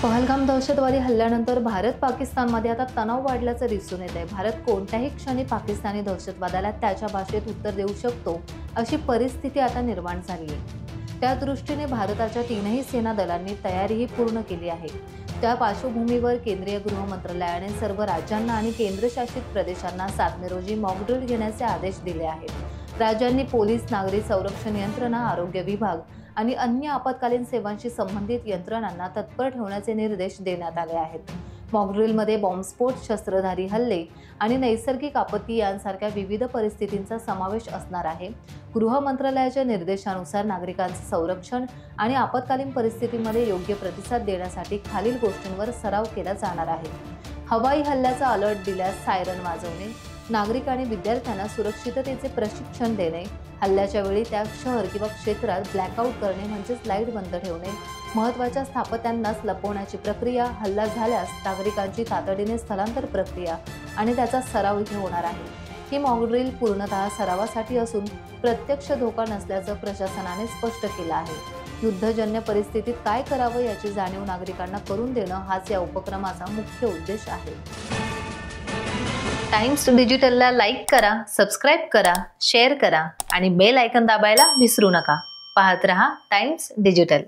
पहलगाम दहशतवादी हल्ल्यानंतर भारत पाकिस्तानमध्ये आता तणाव वाढल्याचं दिसून येत आहे। भारत कोणत्याही क्षणी पाकिस्तानी दहशतवादाला त्याच्या भाषेत उत्तर देऊ शकतो अशी परिस्थिती आता निर्माण झाली आहे। त्या दृष्टीने भारताच्या तीनही सेना दलांनी तयारीही पूर्ण केली आहे। त्या पार्श्वभूमीवर केंद्रीय गृह मंत्रालयाने सर्व राज्यांना आणि केंद्रशासित प्रदेशांना 7 मे रोजी मॉक ड्रिल घेण्याचे आदेश दिले आहेत। राज्यांनी पोलीस, नागरी संरक्षण यंत्रणा, आरोग्य विभाग आणि अन्य आपत्कालीन सेवांशी संबंधित यंत्रणांना तत्पर ठेवण्याचे निर्देश देण्यात आले आहेत। मॉकड्रिलमध्ये बॉम्बस्फोट, शस्त्रधारी हल्ले आणि नैसर्गिक आपत्ती यांसारख्या विविध परिस्थितींचा समावेश असणार आहे। गृह मंत्रालयाच्या निर्देशानुसार नागरिकांचे संरक्षण आणि आपत्कालीन परिस्थितीमध्ये योग्य प्रतिसाद देण्यासाठी खालील गोष्टींवर सराव केला जाणार आहे। हवाई हल्ल्याचा अलर्ट दिल्यास सायरन वाजवणे, नागरिक आणि विद्यार्थ्यांना सुरक्षिततेचे प्रशिक्षण देणे, हल्ल्याच्या वेळी त्या शहर किंवा क्षेत्रात ब्लॅकआउट करणे म्हणजेच लाईट बंद ठेवणे, महत्त्वाच्या स्थापत्यांनाच लपवण्याची प्रक्रिया, हल्ला झाल्यास नागरिकांची तातडीने स्थलांतर प्रक्रिया आणि त्याचा सराव इथे होणार आहे। ही मॉकड्रिल पूर्णतः सरावासाठी असून प्रत्यक्ष धोका नसल्याचं प्रशासनाने स्पष्ट केलं आहे। युद्धजन्य परिस्थितीत काय करावं याची जाणीव नागरिकांना करून देणं हाच या उपक्रमाचा मुख्य उद्देश आहे। टाइम्स डिजिटलला लाईक करा, सबस्क्राइब करा, शेअर करा आणि बेल आयकॉन दाबायला विसरू नका। पाहत रहा टाइम्स डिजिटल।